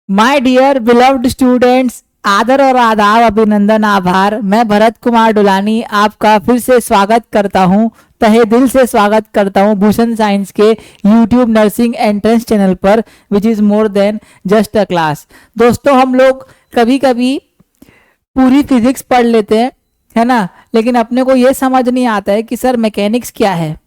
My dear beloved students, आदर और आदाब, अभिनंदन, आभार। मैं भरत कुमार डुलानी आपका फिर से स्वागत करता हूं, तहे दिल से स्वागत करता हूं भूषण साइंस के यूट्यूब नर्सिंग एंट्रेंस चैनल पर, which is more than just a class. दोस्तों, हम लोग कभी कभी पूरी फिजिक्स पढ़ लेते हैं, है ना, लेकिन अपने को ये समझ नहीं आता है कि सर मैकेनिक्स क्या है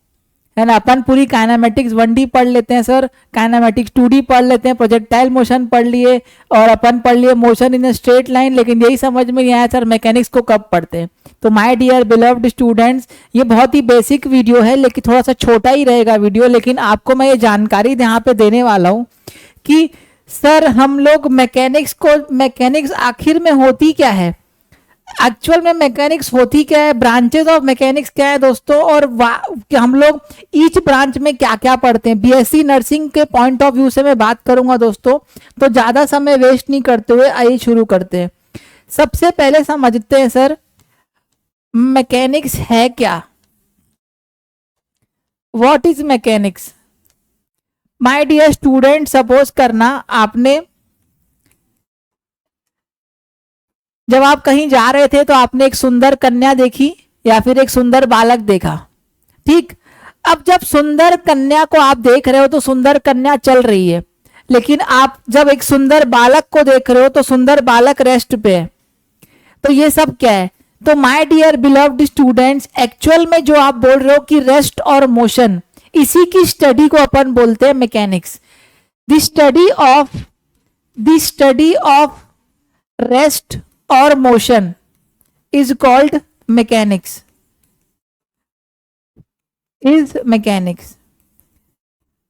ना। अपन पूरी काइनेमेटिक्स 1D पढ़ लेते हैं सर, काइनेमेटिक्स 2D पढ़ लेते हैं, प्रोजेक्टाइल मोशन पढ़ लिए और अपन पढ़ लिए मोशन इन स्ट्रेट लाइन, लेकिन यही समझ में नहीं आया सर मैकेनिक्स को कब पढ़ते हैं। तो माय डियर बिलव्ड स्टूडेंट्स, ये बहुत ही बेसिक वीडियो है, लेकिन थोड़ा सा छोटा ही रहेगा वीडियो, लेकिन आपको मैं ये जानकारी यहाँ पे देने वाला हूँ कि सर हम लोग मैकेनिक्स आखिर में होती क्या है, एक्चुअल में मैकेनिक्स होती क्या है, ब्रांचेस ऑफ मैकेनिक्स क्या है दोस्तों, और हम लोग ईच ब्रांच में क्या क्या पढ़ते हैं। बीएससी नर्सिंग के पॉइंट ऑफ व्यू से मैं बात करूंगा दोस्तों, तो ज्यादा समय वेस्ट नहीं करते हुए आइए शुरू करते हैं। सबसे पहले समझते हैं सर मैकेनिक्स है क्या। What is mechanics. My dear student, suppose करना आपने जब आप कहीं जा रहे थे तो आपने एक सुंदर कन्या देखी या फिर एक सुंदर बालक देखा, ठीक। अब जब सुंदर कन्या को आप देख रहे हो तो सुंदर कन्या चल रही है, लेकिन आप जब एक सुंदर बालक को देख रहे हो तो सुंदर बालक रेस्ट पे है। तो ये सब क्या है। तो my dear beloved students, actual में जो आप बोल रहे हो कि रेस्ट और मोशन, इसी की स्टडी को अपन बोलते हैं mechanics. The study of rest और मोशन इज कॉल्ड मैकेनिक्स,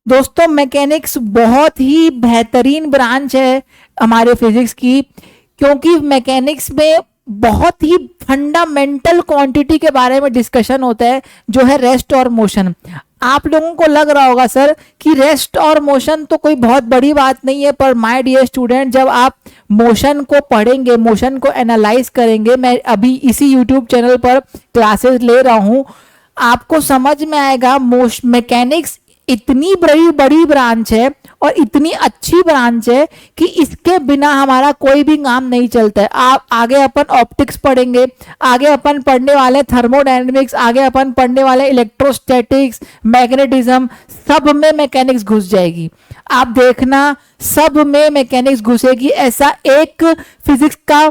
दोस्तों मैकेनिक्स बहुत ही बेहतरीन ब्रांच है हमारे फिजिक्स की, क्योंकि मैकेनिक्स में बहुत ही फंडामेंटल क्वांटिटी के बारे में डिस्कशन होता है, जो है रेस्ट और मोशन। आप लोगों को लग रहा होगा सर कि रेस्ट और मोशन तो कोई बहुत बड़ी बात नहीं है, पर माय डियर स्टूडेंट, जब आप मोशन को पढ़ेंगे, मोशन को एनालाइज करेंगे, मैं अभी इसी यूट्यूब चैनल पर क्लासेस ले रहा हूं, आपको समझ में आएगा मैकेनिक्स इतनी बड़ी बड़ी ब्रांच है और इतनी अच्छी ब्रांच है कि इसके बिना हमारा कोई भी काम नहीं चलता है। आप आगे अपन ऑप्टिक्स पढ़ेंगे, आगे अपन पढ़ने वाले थर्मोडायनेमिक्स, आगे अपन पढ़ने वाले इलेक्ट्रोस्टैटिक्स, मैग्नेटिज्म, सब में मैकेनिक्स घुस जाएगी। आप देखना सब में मैकेनिक्स घुसेगी। ऐसा एक फिजिक्स का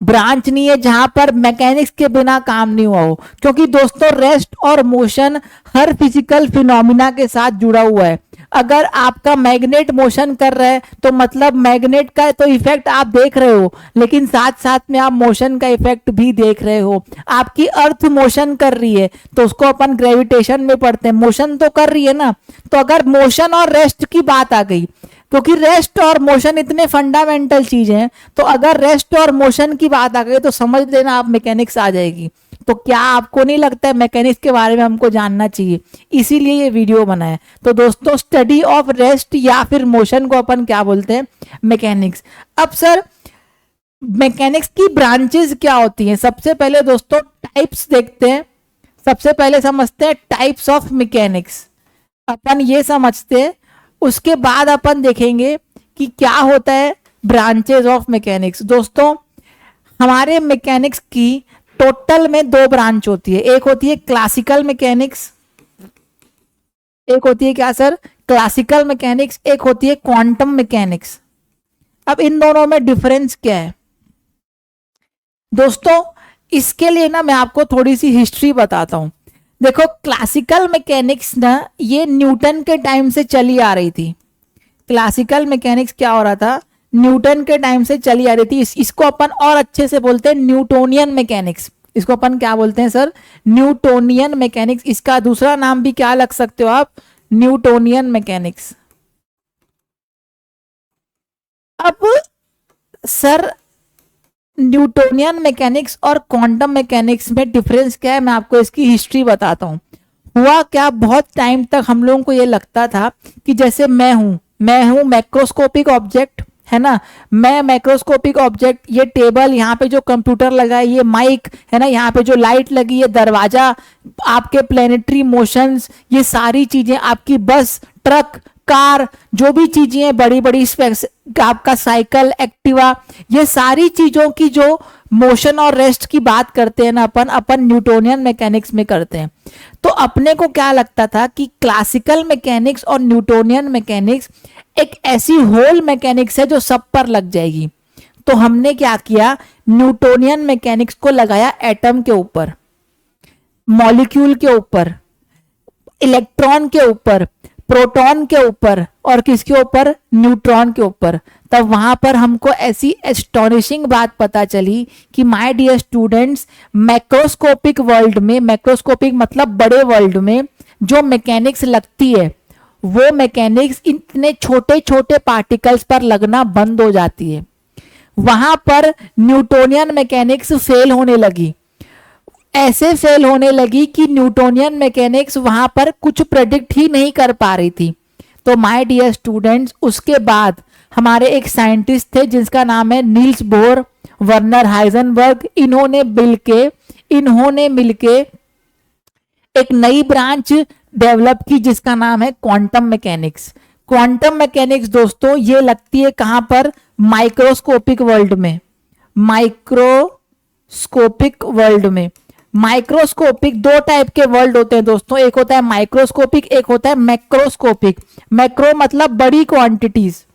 ब्रांच नहीं है जहां पर मैकेनिक्स के बिना काम नहीं हुआ हो, क्योंकि दोस्तों रेस्ट और मोशन हर फिजिकल फिनोमिना के साथ जुड़ा हुआ है। अगर आपका मैग्नेट मोशन कर रहा है तो मतलब मैग्नेट का तो इफेक्ट आप देख रहे हो, लेकिन साथ साथ में आप मोशन का इफेक्ट भी देख रहे हो। आपकी अर्थ मोशन कर रही है तो उसको अपन ग्रेविटेशन में पढ़ते हैं, मोशन तो कर रही है ना। तो अगर मोशन और रेस्ट की बात आ गई, क्योंकि रेस्ट और मोशन इतने फंडामेंटल चीजें हैं, तो अगर रेस्ट और मोशन की बात आ गई तो समझ लेना आप मैकेनिक्स आ जाएगी। तो क्या आपको नहीं लगता है मैकेनिक्स के बारे में हमको जानना चाहिए, इसीलिए ये वीडियो बना है। तो दोस्तों स्टडी ऑफ रेस्ट या फिर मोशन को अपन क्या बोलते हैं, मैकेनिक्स। अब सर मैकेनिक्स की ब्रांचेस क्या होती हैं। सबसे पहले दोस्तों टाइप्स देखते हैं, सबसे पहले समझते हैं टाइप्स ऑफ मैकेनिक्स, अपन ये समझते हैं, उसके बाद अपन देखेंगे कि क्या होता है ब्रांचेस ऑफ मैकेनिक्स। दोस्तों हमारे मैकेनिक्स की टोटल में दो ब्रांच होती है, एक होती है क्लासिकल मैकेनिक्स, एक होती है क्या सर, क्लासिकल मैकेनिक्स, एक होती है क्वांटम मैकेनिक्स। अब इन दोनों में डिफरेंस क्या है दोस्तों, इसके लिए ना मैं आपको थोड़ी सी हिस्ट्री बताता हूं। देखो क्लासिकल मैकेनिक्स ना ये न्यूटन के टाइम से चली आ रही थी। क्लासिकल मैकेनिक्स क्या हो रहा था, न्यूटन के टाइम से चली आ रही थी। इसको अपन और अच्छे से बोलते हैं न्यूटोनियन मैकेनिक्स। इसको अपन क्या बोलते हैं सर, न्यूटोनियन मैकेनिक्स। इसका दूसरा नाम भी क्या लग सकते हो आप, न्यूटोनियन मैकेनिक्स। अब सर न्यूटोनियन मैकेनिक्स और क्वांटम मैकेनिक्स में डिफरेंस क्या है, मैं आपको इसकी हिस्ट्री बताता हूँ। हुआ क्या, बहुत टाइम तक हम लोगों को ये लगता था कि जैसे मैं हूं मैक्रोस्कोपिक ऑब्जेक्ट, है ना, मैं मैक्रोस्कोपिक ऑब्जेक्ट, ये टेबल, यहाँ पे जो कंप्यूटर लगा है, ये माइक है ना, यहाँ पे जो लाइट लगी है, दरवाजा, आपके प्लेनेटरी मोशंस, ये सारी चीजें, आपकी बस, ट्रक, कार, जो भी चीजें हैं बड़ी बड़ी, आपका साइकिल, एक्टिवा, ये सारी चीजों की जो मोशन और रेस्ट की बात करते हैं ना अपन न्यूटोनियन मैकेनिक्स में करते हैं। तो अपने को क्या लगता था कि क्लासिकल मैकेनिक्स और न्यूटोनियन मैकेनिक्स एक ऐसी होल मैकेनिक्स है जो सब पर लग जाएगी। तो हमने क्या किया, न्यूटोनियन मैकेनिक्स को लगाया एटम के ऊपर, मॉलिक्यूल के ऊपर, इलेक्ट्रॉन के ऊपर, प्रोटॉन के ऊपर, और किसके ऊपर, न्यूट्रॉन के ऊपर। तब वहां पर हमको ऐसी एस्टोनिशिंग बात पता चली कि my dear students, macroscopic world में, मैक्रोस्कोपिक मतलब बड़े वर्ल्ड में जो मैकेनिक्स लगती है वो मैकेनिक्स इतने छोटे छोटे पार्टिकल्स पर लगना बंद हो जाती है। वहां पर न्यूटोनियन मैकेनिक्स फेल होने लगी, ऐसे फेल होने लगी कि न्यूटोनियन मैकेनिक्स वहां पर कुछ प्रेडिक्ट ही नहीं कर पा रही थी। तो माय डियर स्टूडेंट्स, उसके बाद हमारे एक साइंटिस्ट थे जिसका नाम है नील्स बोर, वर्नर हाइजेनबर्ग, इन्होंने मिलके एक नई ब्रांच डेवलप की जिसका नाम है क्वांटम मैकेनिक्स। क्वांटम मैकेनिक्स दोस्तों ये लगती है कहां पर, माइक्रोस्कोपिक वर्ल्ड में, माइक्रोस्कोपिक वर्ल्ड में। माइक्रोस्कोपिक दो टाइप के वर्ल्ड होते हैं दोस्तों, एक होता है माइक्रोस्कोपिक, एक होता है मैक्रोस्कोपिक। मैक्रो मतलब बड़ी क्वांटिटीज,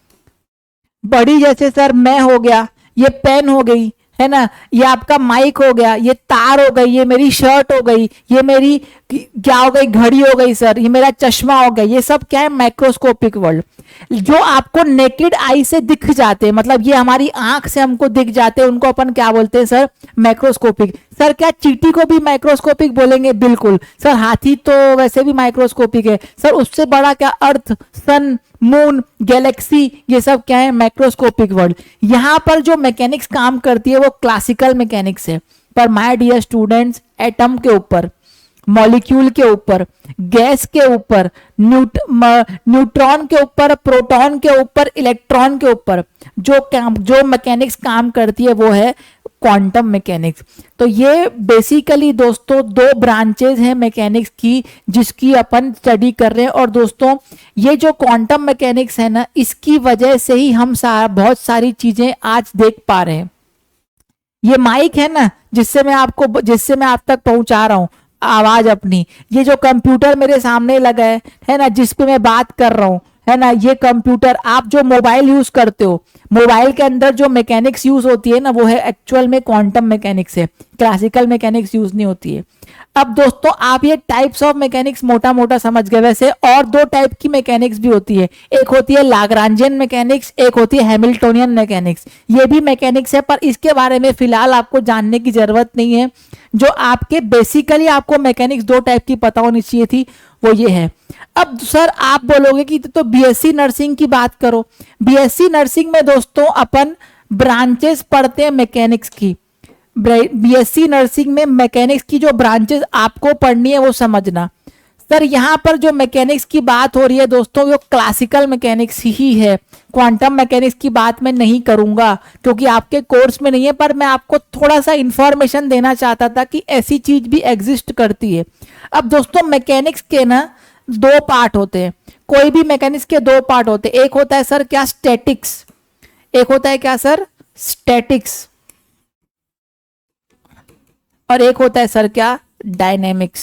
बड़ी, जैसे सर मैं हो गया, ये पेन हो गई है ना, ये आपका माइक हो गया, ये तार हो गई, ये मेरी शर्ट हो गई, ये मेरी क्या हो गई, घड़ी हो गई सर, ये मेरा चश्मा हो गया। ये सब क्या है, मैक्रोस्कोपिक वर्ल्ड, जो आपको नेकेड आई से दिख जाते हैं, मतलब ये हमारी आंख से हमको दिख जाते हैं, उनको अपन क्या बोलते हैं सर, मैक्रोस्कोपिक। सर क्या चींटी को भी माइक्रोस्कोपिक बोलेंगे? बिल्कुल सर। हाथी तो वैसे भी माइक्रोस्कोपिक है सर। उससे बड़ा क्या, अर्थ, सन, मून, गैलेक्सी, ये सब क्या है, मैक्रोस्कोपिक वर्ल्ड। यहां पर जो मैकेनिक्स काम करती है वो क्लासिकल मैकेनिक्स है। पर माय डियर स्टूडेंट्स, एटम के ऊपर, मॉलिक्यूल के ऊपर, गैस के ऊपर, न्यूट्रॉन के ऊपर, प्रोटॉन के ऊपर, इलेक्ट्रॉन के ऊपर जो मैकेनिक्स काम करती है वो है क्वांटम मैकेनिक्स। तो ये बेसिकली दोस्तों दो ब्रांचेज हैं मैकेनिक्स की जिसकी अपन स्टडी कर रहे हैं। और दोस्तों ये जो क्वांटम मैकेनिक्स है ना, इसकी वजह से ही हम बहुत सारी चीजें आज देख पा रहे हैं। ये माइक है ना जिससे मैं आप तक पहुंचा रहा हूं आवाज अपनी, ये जो कंप्यूटर मेरे सामने लगा है ना, जिस पे मैं बात कर रहा हूं, है ना, ये कंप्यूटर, आप जो मोबाइल यूज करते हो, मोबाइल के अंदर जो मैकेनिक्स यूज होती है ना, वो है एक्चुअल में क्वांटम मैकेनिक्स है, क्लासिकल मैकेनिक्स यूज नहीं होती है। अब दोस्तों आप ये टाइप्स ऑफ मैकेनिक्स मोटा मोटा समझ गए। वैसे और दो टाइप की मैकेनिक्स भी होती है, एक होती है लाग्रांजियन मैकेनिक्स, एक होती है हैमिल्टोनियन मैकेनिक्स। ये भी मैकेनिक्स है पर इसके बारे में फिलहाल आपको जानने की जरूरत नहीं है। जो आपके बेसिकली आपको मैकेनिक्स दो टाइप की पता होनी चाहिए थी वो ये है। अब सर आप बोलोगे कि तो बीएससी नर्सिंग की बात करो। बीएससी नर्सिंग में दोस्तों अपन ब्रांचेस पढ़ते हैं मैकेनिक्स की। बीएससी नर्सिंग में मैकेनिक्स की जो ब्रांचेस आपको पढ़नी है वो समझना। सर यहाँ पर जो मैकेनिक्स की बात हो रही है दोस्तों वो क्लासिकल मैकेनिक्स ही है। क्वांटम मैकेनिक्स की बात मैं नहीं करूंगा क्योंकि आपके कोर्स में नहीं है, पर मैं आपको थोड़ा सा इंफॉर्मेशन देना चाहता था कि ऐसी चीज भी एग्जिस्ट करती है। अब दोस्तों मैकेनिक्स के ना दो पार्ट होते हैं, कोई भी मैकेनिक्स के दो पार्ट होते हैं। एक होता है सर क्या, स्टैटिक्स, एक होता है क्या सर, स्टैटिक्स, और एक होता है सर क्या, डायनेमिक्स।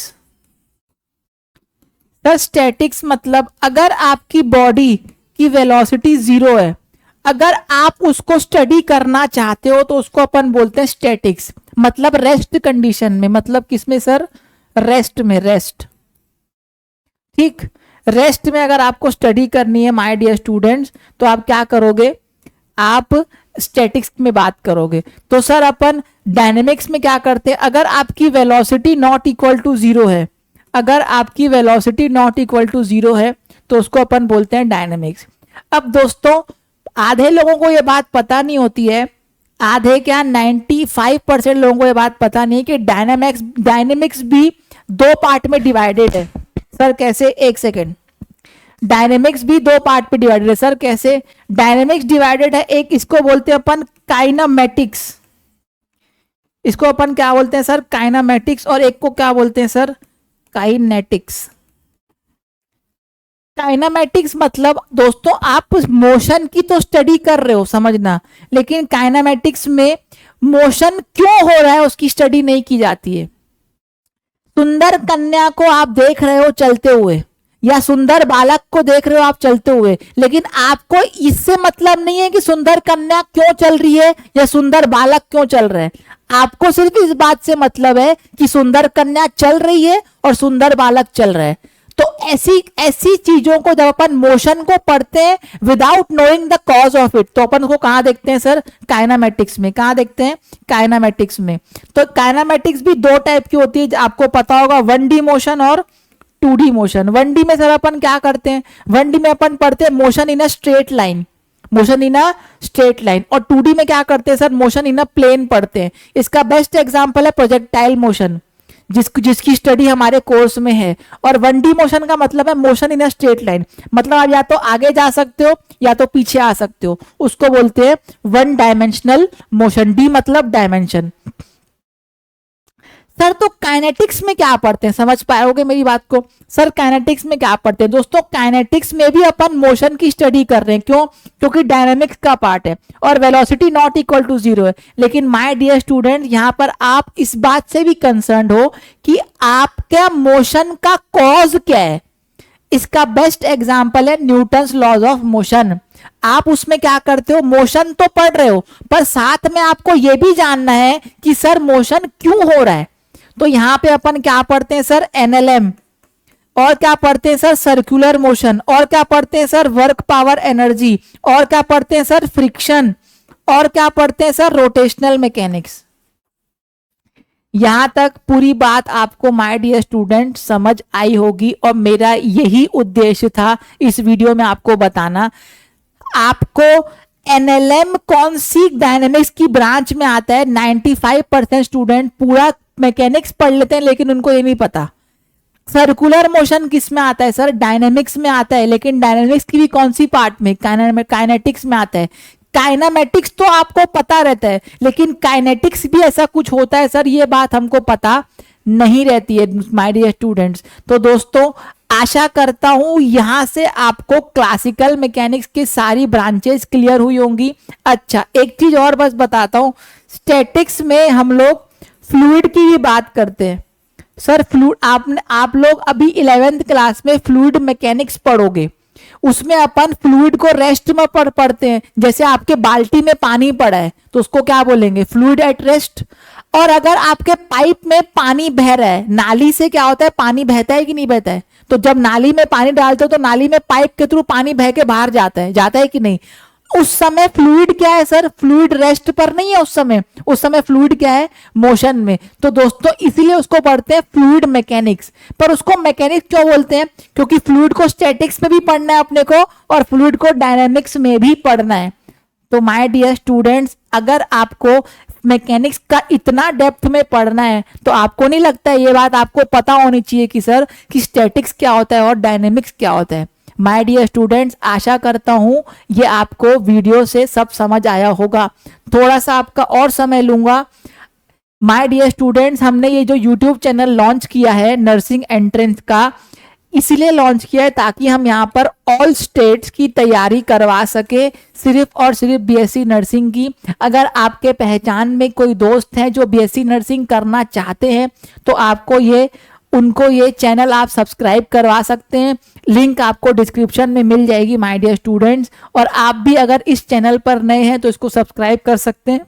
सर स्टैटिक्स मतलब अगर आपकी बॉडी की वेलोसिटी 0 है, अगर आप उसको स्टडी करना चाहते हो तो उसको अपन बोलते हैं स्टैटिक्स, मतलब रेस्ट कंडीशन में, मतलब किसमें सर, रेस्ट में, रेस्ट, ठीक, रेस्ट में अगर आपको स्टडी करनी है माय डियर स्टूडेंट्स तो आप क्या करोगे, आप स्टैटिक्स में बात करोगे। तो सर अपन डायनेमिक्स में क्या करते हैं, अगर आपकी वेलोसिटी नॉट इक्वल टू 0 है, अगर आपकी वेलोसिटी नॉट इक्वल टू 0 है तो उसको अपन बोलते हैं डायनेमिक्स। अब दोस्तों आधे लोगों को ये बात पता नहीं होती है, आधे क्या 95% लोगों को ये बात पता नहीं है कि डायनेमिक्स भी दो पार्ट में डिवाइडेड है। सर कैसे, एक सेकेंड, डायनेमिक्स भी दो पार्ट पे डिवाइडेड है। सर कैसे डायनेमिक्स डिवाइडेड है, एक इसको बोलते हैं अपन काइनामेटिक्स, इसको अपन क्या बोलते हैं सर, काइनामेटिक्स, और एक को क्या बोलते हैं सर, काइनेटिक्स। काइनामेटिक्स मतलब दोस्तों आप मोशन की तो स्टडी कर रहे हो समझना, लेकिन काइनामेटिक्स में मोशन क्यों हो रहा है उसकी स्टडी नहीं की जाती है। सुंदर कन्या को आप देख रहे हो चलते हुए, या सुंदर बालक को देख रहे हो आप चलते हुए, लेकिन आपको इससे मतलब नहीं है कि सुंदर कन्या क्यों चल रही है या सुंदर बालक क्यों चल रहे हैं। आपको सिर्फ इस बात से मतलब है कि सुंदर कन्या चल रही है और सुंदर बालक चल रहा है। तो ऐसी ऐसी चीजों को जब अपन मोशन को पढ़ते हैं without knowing the cause of it, तो अपन को कहां देखते हैं सर, काइनामेटिक्स में। कहां देखते हैं, काइनामेटिक्स में। तो काइनामेटिक्स भी दो टाइप की होती है, आपको पता होगा, 1D मोशन और 2D मोशन। 1D में सर अपन क्या करते हैं, 1D में अपन पढ़ते हैं motion in a straight line, motion in a straight line. और 2D में क्या करते हैं sir, motion in a plane पढ़ते हैं। इसका बेस्ट एग्जांपल है प्रोजेक्टाइल मोशन, जिसकी स्टडी हमारे कोर्स में है। और 1D मोशन का मतलब है motion in a straight line, मतलब आप या तो आगे जा सकते हो या तो पीछे आ सकते हो, उसको बोलते हैं 1 डायमेंशनल मोशन। डी मतलब डायमेंशन। सर तो काइनेटिक्स में क्या पढ़ते हैं, समझ पाओगे मेरी बात को। सर काइनेटिक्स में क्या पढ़ते हैं दोस्तों, काइनेटिक्स में भी अपन मोशन की स्टडी कर रहे हैं। क्यों, क्योंकि डायनामिक्स का पार्ट है और वेलोसिटी नॉट इक्वल टू 0 है। लेकिन माय डियर स्टूडेंट, यहां पर आप इस बात से भी कंसर्न हो कि आपका मोशन का कॉज क्या है। इसका बेस्ट एग्जाम्पल है न्यूटन्स लॉज ऑफ मोशन। आप उसमें क्या करते हो, मोशन तो पढ़ रहे हो पर साथ में आपको यह भी जानना है कि सर मोशन क्यों हो रहा है। तो यहां पे अपन क्या पढ़ते हैं सर, NLM, और क्या पढ़ते हैं सर, सर्कुलर मोशन, और क्या पढ़ते हैं सर, वर्क पावर एनर्जी, और क्या पढ़ते हैं सर, फ्रिक्शन, और क्या पढ़ते हैं सर, रोटेशनल मैकेनिक्स। यहां तक पूरी बात आपको माय डियर स्टूडेंट समझ आई होगी और मेरा यही उद्देश्य था इस वीडियो में आपको बताना। आपको NLM कौन सी डायनेमिक्स की ब्रांच में आता है, 95% स्टूडेंट पूरा मैकेनिक्स पढ़ लेते हैं लेकिन उनको ये नहीं पता। सर्कुलर मोशन किस में आता है सर, डायनेमिक्स में आता है, लेकिन डायनेमिक्स की भी कौन सी पार्ट में, काइनेटिक्स में आता है। काइनामेटिक्स तो आपको पता रहता है लेकिन काइनेटिक्स भी ऐसा कुछ होता है सर, ये बात हमको पता नहीं रहती है माय डियर स्टूडेंट्स। तो दोस्तों आशा करता हूं यहां से आपको क्लासिकल मैकेनिक्स की सारी ब्रांचेस क्लियर हुई होंगी। अच्छा एक चीज और बस बताता हूं, स्टैटिक्स में हम लोग फ्लूइड की भी बात करते हैं। सर फ्लूइड आप लोग अभी 11th क्लास में फ्लूइड मैकेनिक्स पढ़ोगे, उसमें अपन फ्लूइड को रेस्ट में पढ़ते हैं। जैसे आपके बाल्टी में पानी पड़ा है तो उसको क्या बोलेंगे, फ्लूइड एट रेस्ट। और अगर आपके पाइप में पानी बह रहा है, नाली से क्या होता है, पानी बहता है कि नहीं बहता है, तो जब नाली में पानी डालते हो तो नाली में पाइप के थ्रू पानी बह के बाहर जाता है कि नहीं। उस समय फ्लूइड क्या है सर, फ्लूइड रेस्ट पर नहीं है उस समय फ्लूइड क्या है, मोशन में। तो दोस्तों इसीलिए उसको पढ़ते हैं फ्लूइड मैकेनिक्स। पर उसको मैकेनिक्स क्यों बोलते हैं, क्योंकि फ्लूइड को स्टैटिक्स में भी पढ़ना है अपने को और फ्लूइड को डायनामिक्स में भी पढ़ना है। तो माय डियर स्टूडेंट्स, अगर आपको मैकेनिक्स का इतना डेप्थ में पढ़ना है तो आपको नहीं लगता है ये बात आपको पता होनी चाहिए कि सर कि स्टैटिक्स क्या होता है और डायनेमिक्स क्या होता है। माय डियर स्टूडेंट्स, आशा करता हूं ये आपको वीडियो से सब समझ आया होगा। थोड़ा सा आपका और समय लूंगा। माय डियर स्टूडेंट्स, हमने ये जो यूट्यूब चैनल लॉन्च किया है नर्सिंग एंट्रेंस का, इसीलिए लॉन्च किया है ताकि हम यहाँ पर ऑल स्टेट्स की तैयारी करवा सके, सिर्फ और सिर्फ BSc नर्सिंग की। अगर आपके पहचान में कोई दोस्त हैं जो BSc नर्सिंग करना चाहते हैं तो आपको उनको ये चैनल आप सब्सक्राइब करवा सकते हैं। लिंक आपको डिस्क्रिप्शन में मिल जाएगी माय डियर स्टूडेंट्स। और आप भी अगर इस चैनल पर नए हैं तो इसको सब्सक्राइब कर सकते हैं।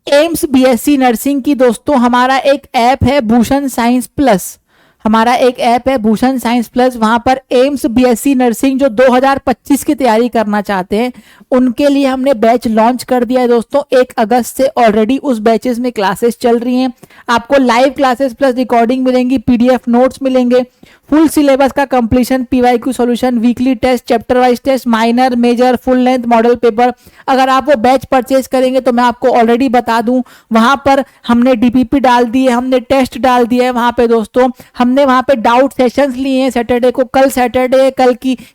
एम्स BSc नर्सिंग की दोस्तों हमारा एक ऐप है भूषण साइंस प्लस, हमारा एक ऐप है भूषण साइंस प्लस। वहां पर एम्स BSc नर्सिंग जो 2025 की तैयारी करना चाहते हैं उनके लिए हमने बैच लॉन्च कर दिया है दोस्तों। 1 अगस्त से ऑलरेडी उस बैचेस में क्लासेस चल रही हैं। आपको लाइव क्लासेस प्लस रिकॉर्डिंग मिलेंगी, PDF नोट्स मिलेंगे, फुल सिलेबस का completion, PYQ solution, weekly test, chapter wise test, minor major full length model paper. अगर आप वो बैच परचेज करेंगे तो मैं आपको ऑलरेडी बता दूं वहां पर हमने DPP डाल दिए, हमने टेस्ट डाल दिए है वहां पे दोस्तों। हमने वहां पे डाउट सेशंस लिए हैं सैटरडे को, कल सैटरडे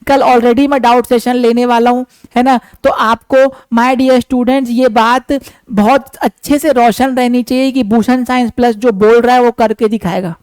कल ऑलरेडी मैं डाउट सेशन लेने वाला हूं, है ना। तो आपको माय डियर स्टूडेंट्स ये बात बहुत अच्छे से रोशन रहनी चाहिए कि भूषण साइंस प्लस जो बोल रहा है वो करके दिखाएगा।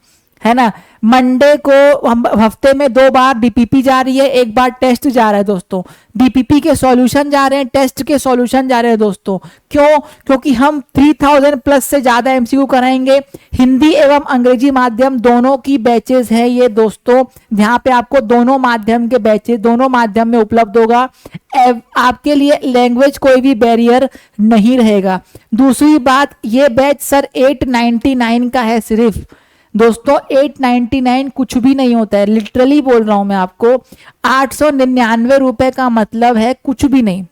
है ना। मंडे को हम हफ्ते में 2 बार डीपीपी जा रही है, 1 बार टेस्ट जा रहा है दोस्तों। डीपीपी के सॉल्यूशन जा रहे हैं, टेस्ट के सॉल्यूशन जा रहे हैं दोस्तों। क्यों? क्योंकि हम 3000 प्लस से ज्यादा एमसीक्यू कराएंगे। हिंदी एवं अंग्रेजी माध्यम दोनों की बैचेस है ये दोस्तों, जहां पे आपको दोनों माध्यम के बैचेस दोनों माध्यम में उपलब्ध होगा। आपके लिए लैंग्वेज कोई भी बैरियर नहीं रहेगा। दूसरी बात, ये बैच सर 899 का है सिर्फ दोस्तों। 899 कुछ भी नहीं होता है, लिटरली बोल रहा हूं मैं आपको। 899 रुपए का मतलब है कुछ भी नहीं।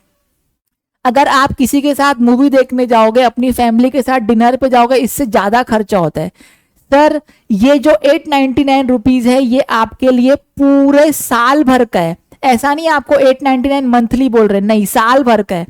अगर आप किसी के साथ मूवी देखने जाओगे, अपनी फैमिली के साथ डिनर पे जाओगे, इससे ज्यादा खर्चा होता है सर। ये जो 899 रुपीज है ये आपके लिए पूरे साल भर का है। ऐसा नहीं आपको 899 मंथली बोल रहे, नहीं, साल भर का है।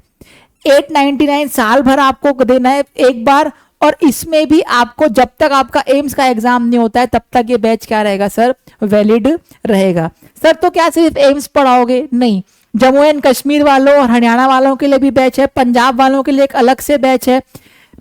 899 साल भर आपको देना है एक बार। और इसमें भी आपको जब तक आपका एम्स का एग्जाम नहीं होता है तब तक ये बैच क्या रहेगा सर, वैलिड रहेगा। सर तो क्या सिर्फ एम्स पढ़ाओगे? नहीं, जम्मू एंड कश्मीर वालों और हरियाणा वालों के लिए भी बैच है, पंजाब वालों के लिए एक अलग से बैच है,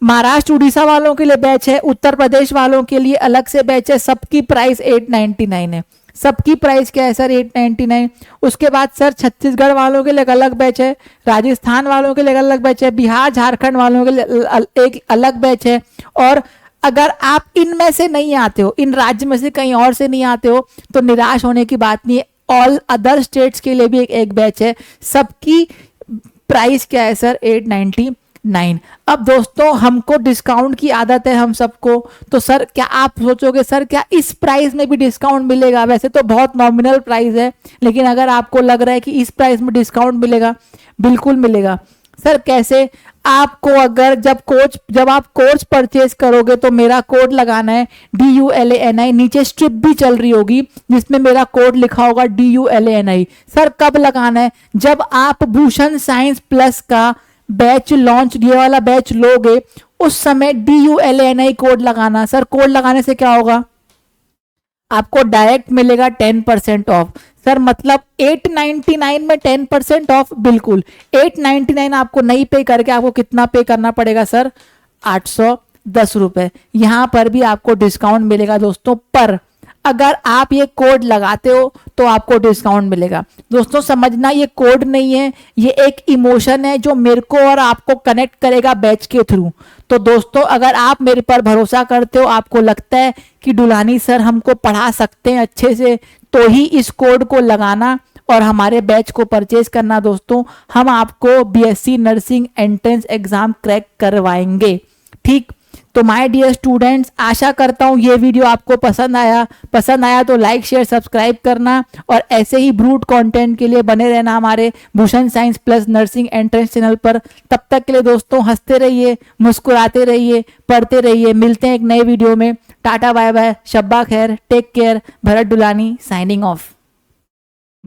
महाराष्ट्र उड़ीसा वालों के लिए बैच है, उत्तर प्रदेश वालों के लिए अलग से बैच है। सबकी प्राइस 899 है। सबकी प्राइस क्या है सर? 899। उसके बाद सर छत्तीसगढ़ वालों के लिए एक अलग बैच है, राजस्थान वालों के लिए एक अलग बैच है, बिहार झारखंड वालों के लिए एक अलग बैच है। और अगर आप इनमें से नहीं आते हो, इन राज्य में से कहीं और से नहीं आते हो, तो निराश होने की बात नहीं है। ऑल अदर स्टेट्स के लिए भी एक बैच है। सबकी प्राइस क्या है सर? 899। अब दोस्तों हमको डिस्काउंट की आदत है हम सबको, तो सर क्या आप सोचोगे सर क्या इस प्राइस में भी डिस्काउंट मिलेगा? वैसे तो बहुत नॉमिनल प्राइस है, लेकिन अगर आपको लग रहा है कि इस प्राइस में डिस्काउंट मिलेगा, बिल्कुल मिलेगा सर। कैसे? आपको अगर जब आप कोर्स परचेज करोगे तो मेरा कोड लगाना है DULANI। नीचे स्ट्रिप भी चल रही होगी जिसमें मेरा कोड लिखा होगा DULANI। सर कब लगाना है? जब आप भूषण साइंस प्लस का बैच लॉन्च, ये वाला बैच लोगे, उस समय DULANI कोड लगाना। सर कोड लगाने से क्या होगा? आपको डायरेक्ट मिलेगा 10% ऑफ। सर मतलब 899 में 10% ऑफ? बिल्कुल। 899 आपको नहीं पे करके आपको कितना पे करना पड़ेगा सर? 810 रुपए। यहां पर भी आपको डिस्काउंट मिलेगा दोस्तों, पर अगर आप ये कोड लगाते हो तो आपको डिस्काउंट मिलेगा। दोस्तों समझना, ये कोड नहीं है, ये एक इमोशन है जो मेरे को और आपको कनेक्ट करेगा बैच के थ्रू। तो दोस्तों अगर आप मेरे पर भरोसा करते हो, आपको लगता है कि दुलानी सर हमको पढ़ा सकते हैं अच्छे से, तो ही इस कोड को लगाना और हमारे बैच को परचेज करना। दोस्तों हम आपको BSc nursing entrance exam crack करवाएंगे, ठीक। तो माय डियर स्टूडेंट्स, आशा करता हूँ ये वीडियो आपको पसंद आया तो लाइक शेयर सब्सक्राइब करना, और ऐसे ही ब्रूट कंटेंट के लिए बने रहना हमारे Bhushan science plus nursing entrance channel पर। तब तक के लिए दोस्तों हंसते रहिए, मुस्कुराते रहिए, पढ़ते रहिए। मिलते हैं एक नए वीडियो में। टाटा बाय बाय, शब्बा खैर, take care. Bharat Dulani signing of.